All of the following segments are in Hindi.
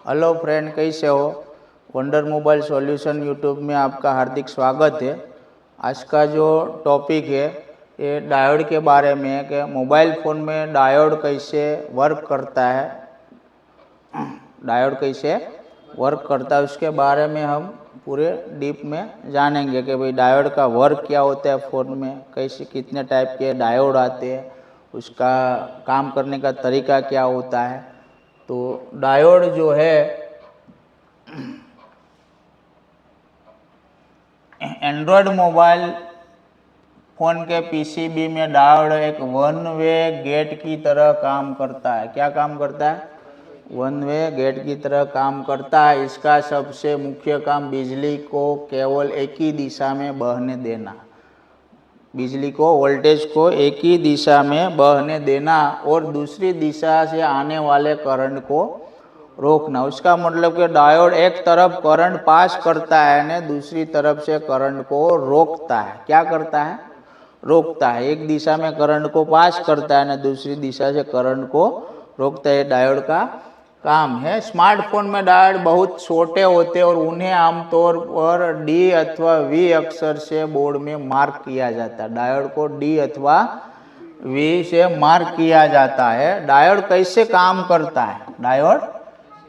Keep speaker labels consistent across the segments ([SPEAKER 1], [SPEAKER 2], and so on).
[SPEAKER 1] हेलो फ्रेंड, कैसे हो। वंडर मोबाइल सॉल्यूशन यूट्यूब में आपका हार्दिक स्वागत है। आज का जो टॉपिक है ये डायोड के बारे में है कि मोबाइल फ़ोन में डायोड कैसे वर्क करता है। डायोड कैसे वर्क करता है उसके बारे में हम पूरे डीप में जानेंगे कि भाई डायोड का वर्क क्या होता है फ़ोन में, कैसे कितने टाइप के डायोड आते हैं, उसका काम करने का तरीका क्या होता है। तो डायोड जो है एंड्रॉयड मोबाइल फ़ोन के पीसीबी में डायोड एक वन वे गेट की तरह काम करता है। क्या काम करता है? वन वे गेट की तरह काम करता है। इसका सबसे मुख्य काम बिजली को केवल एक ही दिशा में बहने देना, बिजली को वोल्टेज को एक ही दिशा में बहने देना और दूसरी दिशा से आने वाले करंट को रोकना। उसका मतलब कि डायोड एक तरफ करंट पास करता है ने दूसरी तरफ से करंट को रोकता है। क्या करता है? रोकता है। एक दिशा में करंट को पास करता है ना दूसरी दिशा से करंट को रोकता है। डायोड का काम है। स्मार्टफोन में डायोड बहुत छोटे होते हैं और उन्हें आमतौर पर डी अथवा वी अक्षर से बोर्ड में मार्क किया जाता है। डायोड को डी अथवा वी से मार्क किया जाता है। डायोड कैसे काम करता है? डायोड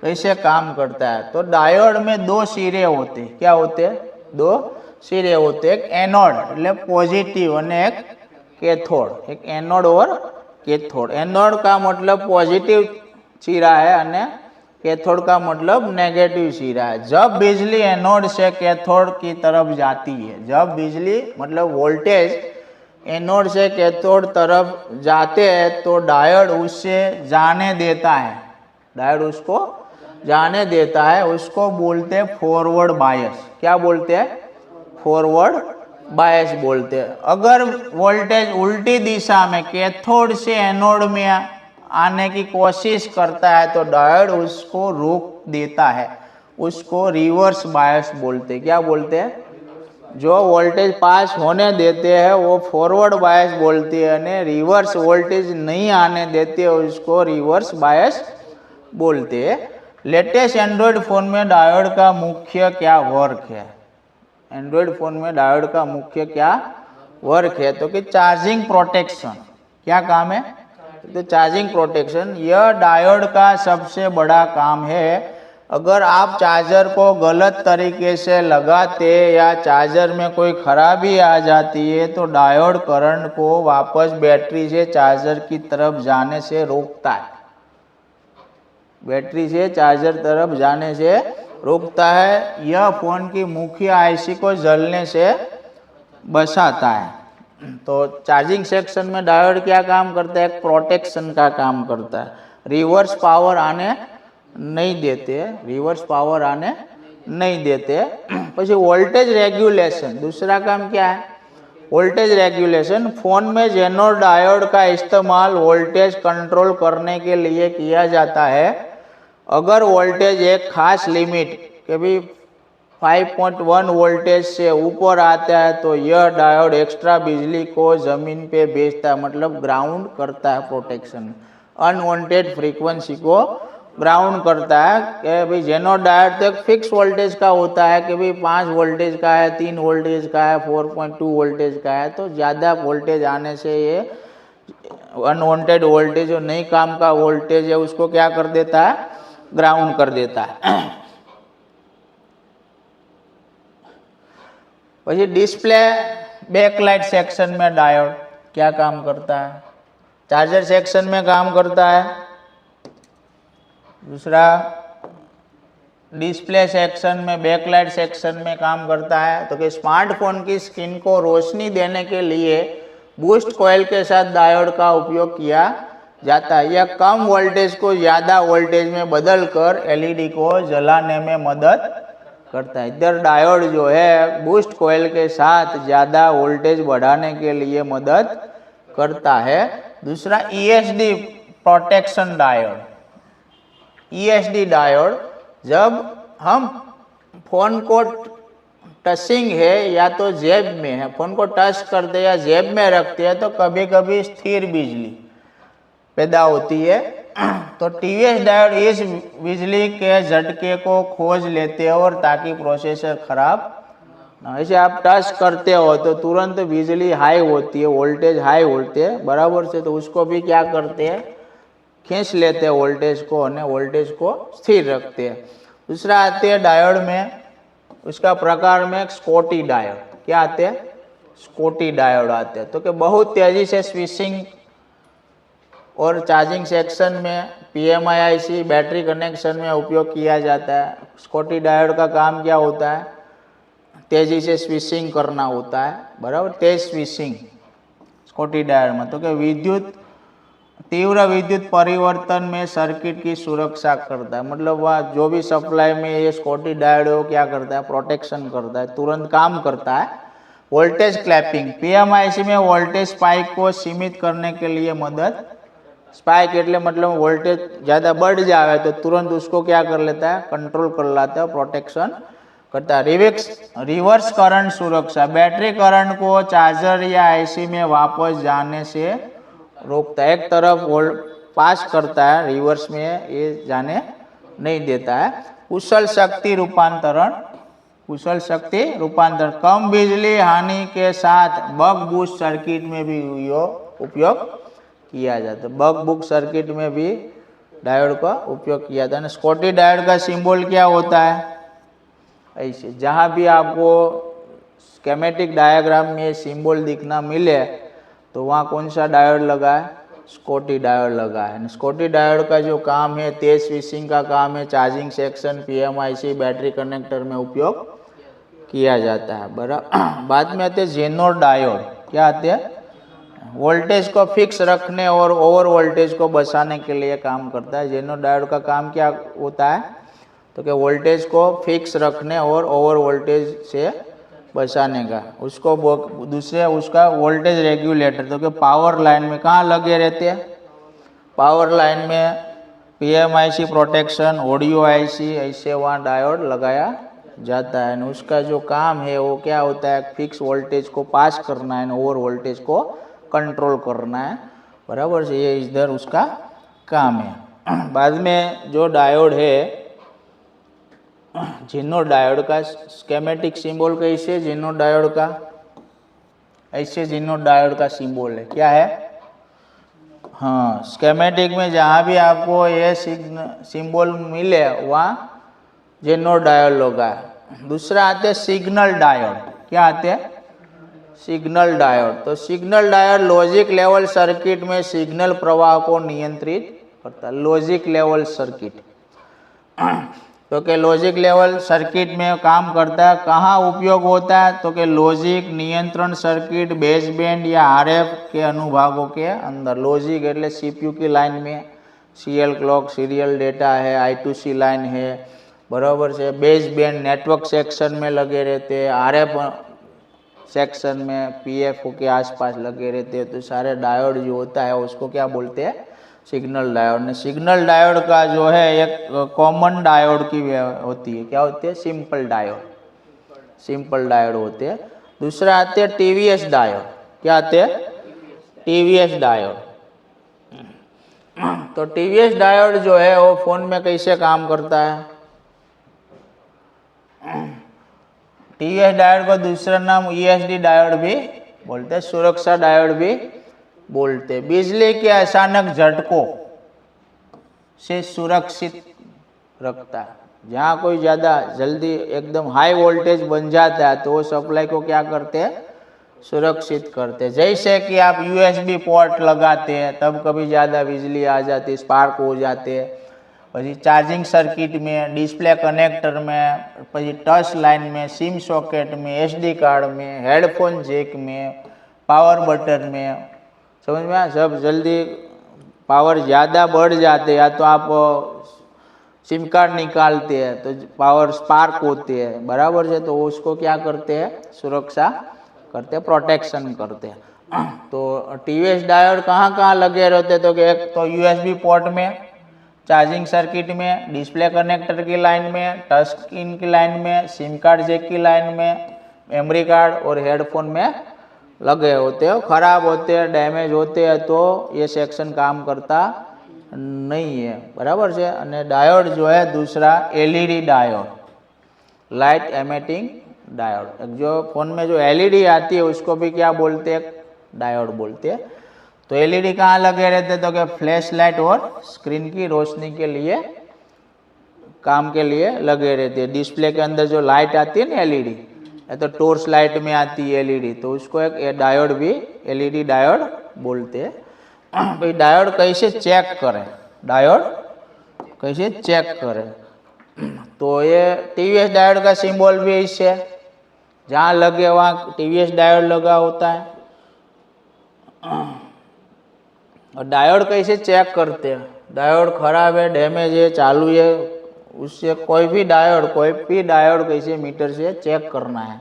[SPEAKER 1] कैसे काम करता है? तो डायोड में दो सिरे होते हैं। क्या होते हैं? दो सिरे होते हैं। एक एनोड એટલે पॉजिटिव और एक कैथोड। एक एनोड और कैथोड। एनोड का मतलब पॉजिटिव सिरा है और कैथोड का मतलब नेगेटिव सिरा है। जब बिजली एनोड से कैथोड की तरफ जाती है, जब बिजली मतलब वोल्टेज एनोड से कैथोड तरफ जाते हैं तो डायोड उससे जाने देता है। डायोड उसको जाने देता है। उसको बोलते हैं फॉरवर्ड बायस। क्या बोलते हैं? फॉरवर्ड बायस बोलते हैं। अगर वोल्टेज उल्टी दिशा में कैथोड से एनोड में आने की कोशिश करता है तो डायोड उसको रोक देता है। उसको रिवर्स बायस बोलते हैं। क्या बोलते हैं? जो वोल्टेज पास होने देते हैं वो फॉरवर्ड बायस बोलती है और रिवर्स वोल्टेज नहीं आने देते उसको रिवर्स बायस बोलते हैं। लेटेस्ट एंड्रॉयड फ़ोन में डायोड का मुख्य क्या वर्क है? एंड्रॉयड फ़ोन में डायोड का मुख्य क्या वर्क है? तो कि चार्जिंग प्रोटेक्शन। क्या काम है? तो चार्जिंग प्रोटेक्शन यह डायोड का सबसे बड़ा काम है। अगर आप चार्जर को गलत तरीके से लगाते या चार्जर में कोई खराबी आ जाती है तो डायोड करंट को वापस बैटरी से चार्जर की तरफ जाने से रोकता है। बैटरी से चार्जर तरफ जाने से रोकता है। यह फ़ोन की मुख्य आईसी को जलने से बचाता है। तो चार्जिंग सेक्शन में डायोड क्या काम करता है? प्रोटेक्शन का काम करता है। रिवर्स पावर आने नहीं देते, रिवर्स पावर आने नहीं देते। પછી वोल्टेज रेगुलेशन दूसरा काम क्या है? वोल्टेज रेगुलेशन फ़ोन में जेनो डायोड का इस्तेमाल वोल्टेज कंट्रोल करने के लिए किया जाता है। अगर वोल्टेज एक खास लिमिट के भी 5.1 वोल्टेज से ऊपर आता है तो यह डायोड एक्स्ट्रा बिजली को ज़मीन पे भेजता है, मतलब ग्राउंड करता है। प्रोटेक्शन अनवांटेड फ्रीक्वेंसी को ग्राउंड करता है कि भाई जेनो डायोड तो एक फिक्स वोल्टेज का होता है कि भाई 5 वोल्टेज का है, 3 वोल्टेज का है, 4.2 वोल्टेज का है। तो ज़्यादा वोल्टेज आने से ये अनवांटेड वोल्टेज जो नहीं काम का वोल्टेज है उसको क्या कर देता है? ग्राउंड कर देता है। वही डिस्प्ले बैकलाइट सेक्शन में डायोड क्या काम करता है? चार्जर सेक्शन में काम करता है। दूसरा डिस्प्ले सेक्शन में बैकलाइट सेक्शन में काम करता है। तो कि स्मार्टफोन की स्क्रीन को रोशनी देने के लिए बूस्ट कॉइल के साथ डायोड का उपयोग किया जाता है। यह कम वोल्टेज को ज़्यादा वोल्टेज में बदलकर एलईडी को जलाने में मदद करता है। इधर डायोड जो है बूस्ट कॉइल के साथ ज़्यादा वोल्टेज बढ़ाने के लिए मदद करता है। दूसरा ESD protection diode. ESD diode जब हम फ़ोन को टचिंग है या तो जेब में है, फ़ोन को टच करते या जेब में रखते हैं तो कभी कभी स्थिर बिजली पैदा होती है तो टीवीएस डायोड इस बिजली के झटके को खोज लेते हैं और ताकि प्रोसेसर खराब ना। ऐसे आप टच करते हो तो तुरंत बिजली हाई होती है, वोल्टेज हाई होते हैं, बराबर से, तो उसको भी क्या करते हैं, खींच लेते हैं वोल्टेज को, और वोल्टेज को स्थिर रखते हैं। दूसरा आते हैं डायोड में, उसका प्रकार में स्कॉटी डायोड। क्या आते हैं? स्कॉटी डायोड आते हैं। तो कि बहुत तेजी से स्विचिंग और चार्जिंग सेक्शन में, PMIC बैटरी कनेक्शन में उपयोग किया जाता है। स्कॉटी डायोड का काम क्या होता है? तेजी से स्विचिंग करना होता है, बराबर, तेज स्विचिंग स्कॉटी डायोड में। तो कि तीव्र विद्युत परिवर्तन में सर्किट की सुरक्षा करता है, मतलब वह जो भी सप्लाई में ये स्कॉटी डायोड है वो क्या करता है, प्रोटेक्शन करता है, तुरंत काम करता है। वोल्टेज क्लैपिंग, PMIC में वोल्टेज स्पाइक को सीमित करने के लिए मदद, स्पाइक એટલે मतलब वोल्टेज ज़्यादा बढ़ जाए तो तुरंत उसको क्या कर लेता है, कंट्रोल कर लेता है, प्रोटेक्शन करता है। रिवर्स करंट सुरक्षा, बैटरी करंट को चार्जर या IC में वापस जाने से रोकता है, एक तरफ पास करता है, रिवर्स में ये जाने नहीं देता है। कुशल शक्ति रूपांतरण, कम बिजली हानि के साथ बक बूस्ट सर्किट में भी उपयोग किया जाता है। बक बूस्ट सर्किट में भी डायोड का उपयोग किया जाता है। स्कॉटी डायोड का सिंबल क्या होता है? ऐसे जहाँ भी आपको स्केमेटिक डायग्राम में सिंबल दिखना मिले तो वहाँ कौन सा डायोड लगा है? स्कॉटी डायोड लगा है। स्कॉटी डायोड का जो काम है, तेज स्विचिंग का काम है, charging section, PMIC battery connector में उपयोग किया जाता है, बराबर। बाद में आते हैं जेनर डायोड। क्या आते हैं? वोल्टेज को फिक्स रखने और ओवर वोल्टेज को बचाने के लिए काम करता है। जेनर डायोड का काम क्या होता है? तो कि वोल्टेज को फिक्स रखने और ओवर वोल्टेज से बचाने का। उसको दूसरे उसका वोल्टेज रेगुलेटर, तो कि पावर लाइन में कहाँ लगे रहते हैं? पावर लाइन में PMIC प्रोटेक्शन, ऑडियो IC, ऐसे वहाँ डायोड लगाया जाता है। उसका जो काम है वो क्या होता है? फिक्स वोल्टेज को पास करना है, ओवर वोल्टेज को कंट्रोल करना है, बराबर से, ये इधर उसका काम है। बाद में जो डायोड है, जेनर डायोड का स्केमेटिक सिंबल कैसे? जेनर डायोड का ऐसे जेनर डायोड का सिंबल है। क्या है? हाँ, स्केमेटिक में जहाँ भी आपको ये सिंबल मिले वहाँ जेनर डायोड लगा है। दूसरा आते हैं सिग्नल डायोड। क्या आते हैं? Signal diode. तो signal diode logic level circuit में सिग्नल प्रवाह को नियंत्रित करता है। लॉजिक लेवल सर्किट, तो कि लॉजिक लेवल सर्किट में काम करता है। कहाँ उपयोग होता है? तो कि लॉजिक नियंत्रण सर्किट, बेसबैंड या RF के अनुभागों के अंदर। लॉजिक એટલે CPU की लाइन में CL क्लॉक, सीरियल डेटा है, I2C लाइन है, बराबर से। बेसबैंड नेटवर्क सेक्शन में लगे रहते हैं, RF सेक्शन में PFO के आसपास लगे रहते हैं। तो सारे डायोड जो होता है उसको क्या बोलते हैं? Signal diode. ने सिग्नल डायोड का जो है एक कॉमन डायोड की होती है। क्या होती है? सिंपल डायोड, सिंपल डायोड होते हैं। दूसरा आते हैं TVS डायोड। क्या आते हैं? TVS diode. तो TVS डायोड जो है वो फोन में कैसे काम करता है? TVS डायोड को दूसरा नाम ESD डायोड भी बोलते हैं, सुरक्षा डायोड भी बोलते। बिजली के अचानक झटकों से सुरक्षित रखता है। जहाँ कोई ज़्यादा जल्दी एकदम हाई वोल्टेज बन जाता है तो वो सप्लाई को क्या करते हैं? सुरक्षित करते हैं। जैसे कि आप USB पोर्ट लगाते हैं तब कभी ज़्यादा बिजली आ जाती है, स्पार्क हो जाते हैं। પછી ચાર્જિંગ सर्किट में, डिस्प्ले कनेक्टर में, પછી टच लाइन में, सिम सॉकेट में, SD कार्ड में, हेडफोन जैक में, पावर बटन में, समझ में आया? सब जल्दी पावर ज़्यादा बढ़ जाते, या तो आप सिम कार्ड निकालते हैं तो पावर स्पार्क होती है, बराबर है, तो उसको क्या करते हैं? सुरक्षा करते हैं, प्रोटेक्शन करते हैं। तो TVS डायोड कहाँ कहाँ लगे रहते? तो कि एक तो USB पोर्ट में, चार्जिंग सर्किट में, डिस्प्ले कनेक्टर की लाइन में, टच स्क्रीन की लाइन में, सिम कार्ड जैक की लाइन में, मेमोरी कार्ड और हेडफोन में लगे होते हैं। खराब होते हैं, डैमेज होते हैं तो ये सेक्शन काम करता नहीं है, बराबर है। और डायोड जो है दूसरा LED diode, light emitting diode. जो फोन में जो एलईडी आती है उसको भी क्या बोलते हैं, डायोड बोलते हैं। तो एलईडी कहाँ लगे रहते, तो कि फ्लैश लाइट और स्क्रीन की रोशनी के लिए, काम के लिए लगे रहते हैं। डिस्प्ले के अंदर जो लाइट आती है ना एलईडी, या तो टॉर्च लाइट में आती है एलईडी, तो उसको एक डायोड भी एलईडी डायोड बोलते हैं। भाई डायोड कैसे चेक करें, डायोड कैसे चेक करें, तो ये टीवीएस डायोड का सिंबल भी इससे, जहाँ लगे वहाँ टीवीएस डायोड लगा होता है। और डायोड कैसे चेक करते हैं, डायोड खराब है, डैमेज है, चालू है, उससे कोई भी डायोड कैसे मीटर से चेक करना है।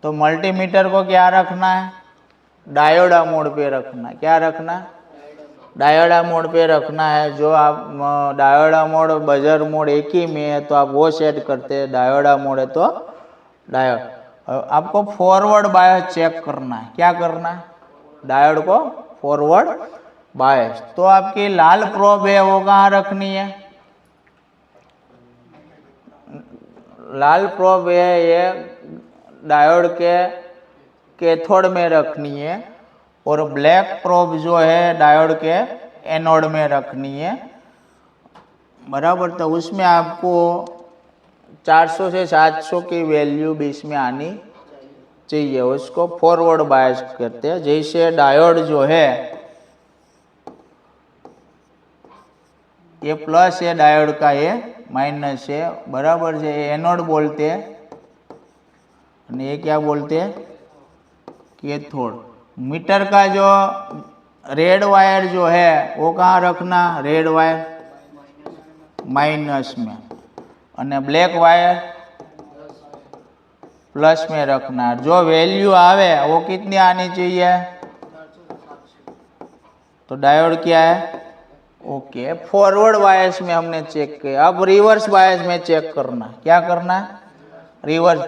[SPEAKER 1] तो मल्टीमीटर को क्या रखना है, डायोडा मोड पे रखना है। क्या रखना है, डायोडा मोड पे रखना है। जो आप डायोडा मोड बजर मोड एक ही में है तो आप वो सेट करते हैं, डायोडा मोड है तो डायोड। आपको फॉरवर्ड बायस चेक करना है। क्या करना है, डायोड को फॉरवर्ड बायस। तो आपकी लाल प्रोब है वो कहाँ रखनी है, लाल प्रोब है ये डायोड के कैथोड में रखनी है, और ब्लैक प्रोब जो है डायोड के एनोड में रखनी है, बराबर। तो उसमें आपको 400 से 700 की वैल्यू बीच में आनी चाहिए, उसको फॉरवर्ड बायस करते हैं। जैसे डायोड जो है ये प्लस है, डायोड का ये माइनस है, बराबर है। ये एनोड बोलते हैं और ये क्या बोलते हैं, कैथोड। मीटर का जो रेड वायर जो है वो कहाँ रखना, रेड वायर माइनस में, और ब्लैक वायर प्लस में रखना। जो वैल्यू आवे वो कितनी आनी चाहिए, तो डायोड क्या है, ओके। फॉरवर्ड बायस में हमने चेक किया, अब रिवर्स बायस में चेक करना। क्या करना, रिवर्स।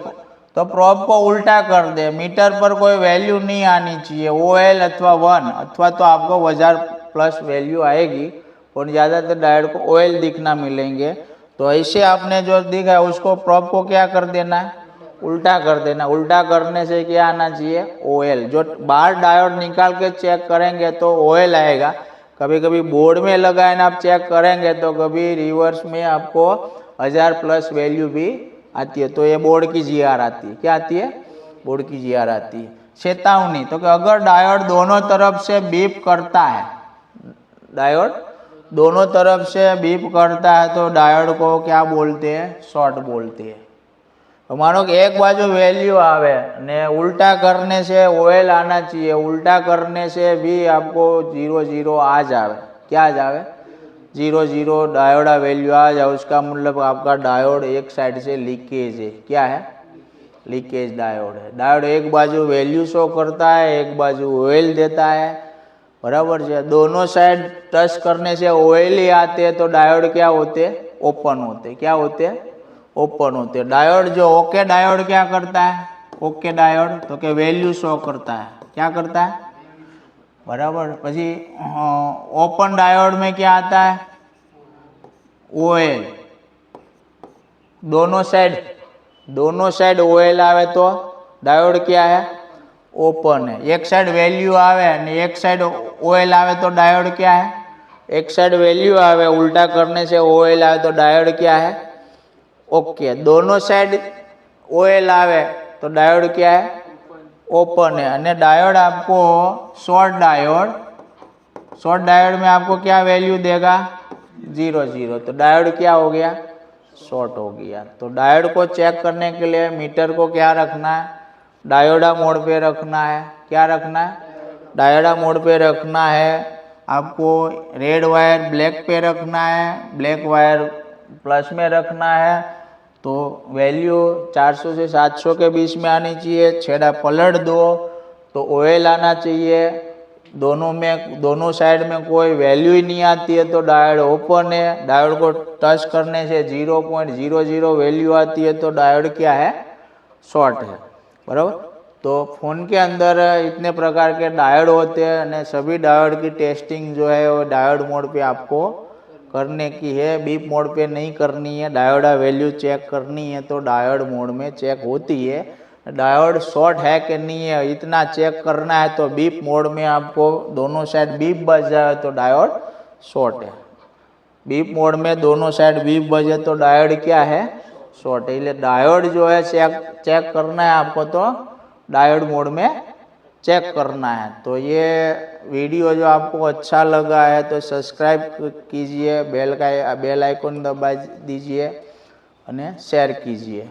[SPEAKER 1] तो प्रोब को उल्टा कर दे, मीटर पर कोई वैल्यू नहीं आनी चाहिए, OL अथवा 1, अथवा तो आपको 1000 प्लस वैल्यू आएगी, और ज़्यादातर डायोड को OL दिखना मिलेंगे। तो ऐसे आपने जो दिखा है उसको प्रोब को क्या कर देना है, उल्टा कर देना। उल्टा करने से क्या आना चाहिए, OL। जो बाहर डायोड निकाल के चेक करेंगे तो OL आएगा। कभी कभी बोर्ड में लगाए ना आप चेक करेंगे तो कभी रिवर्स में आपको 1000 प्लस वैल्यू भी आती है, तो ये बोर्ड की GR आती है। क्या आती है, बोर्ड की GR आती है। चेतावनी, तो कि अगर डायोड दोनों तरफ से बीप करता है, डायोड दोनों तरफ से बीप करता है तो डायोड को क्या बोलते हैं, शॉर्ट बोलते हैं। तो मानो कि एक बाजू वैल्यू आवे ने उल्टा करने से OL आना चाहिए, उल्टा करने से भी आपको 0 0 आ जावे। क्या आ जावे, 0 0 डायोडा वैल्यू आ जाए, उसका मतलब आपका डायोड एक साइड से लीकेज है। क्या है, लीकेज डायोड है। डायोड एक बाजू वैल्यू शो करता है, एक बाजू OL देता है, बराबर है। दोनों साइड टच करने से OL ही आते हैं तो डायोड क्या होते, ओपन होते। क्या होते, ओपन होते। डायोड जो ओके डायोड क्या करता है, ओके डायोड तो के वैल्यू शो करता है। क्या करता है, बराबर। પછી ओपन डायोड में क्या आता है, OL। दोनों साइड OL आवे तो डायोड क्या है, ओपन है। एक साइड वैल्यू आवे ने एक साइड OL आवे तो डायोड क्या है, एक साइड वैल्यू आवे उल्टा करने से OL आवे तो डायोड क्या है, ओके। दोनों साइड OL आवे तो डायोड क्या है, ओपन है। और डायोड आपको शॉर्ट डायोड में आपको क्या वैल्यू देगा, 0 0, तो डायोड क्या हो गया, शॉर्ट हो गया। तो डायोड को चेक करने के लिए मीटर को क्या रखना है, डायोडा मोड पे रखना है। क्या रखना है, डायोडा मोड पे रखना है। आपको रेड वायर ब्लैक पे रखना है, ब्लैक वायर प्लस में रखना है। तो वैल्यू 400 से 700 के बीच में आनी चाहिए। छेड़ा पलट दो तो OL आना चाहिए। दोनों साइड में कोई वैल्यू ही नहीं आती है तो डायोड ओपन है। डायोड को टच करने से 0.00 वैल्यू आती है तो डायोड क्या है, शॉर्ट है, बराबर। तो फ़ोन के अंदर इतने प्रकार के डायोड होते हैं और सभी डायोड की टेस्टिंग जो है वो डायोड मोड पे आपको करने की है, बीप मोड पे नहीं करनी है। डायोड वैल्यू चेक करनी है तो डायोड मोड में चेक होती है। डायोड शॉर्ट है कि नहीं है इतना चेक करना है तो बीप मोड में आपको दोनों साइड बीप बज जाए तो डायोड शॉर्ट है। बीप मोड में दोनों साइड बीप बजे तो डायोड क्या है, शॉर्ट है। इसलिए डायोड जो है चेक करना है आपको तो डायोड मोड में चेक करना है। तो ये वीडियो जो आपको अच्छा लगा है तो सब्सक्राइब कीजिए, बेल आइकन दबा दीजिए और शेयर कीजिए।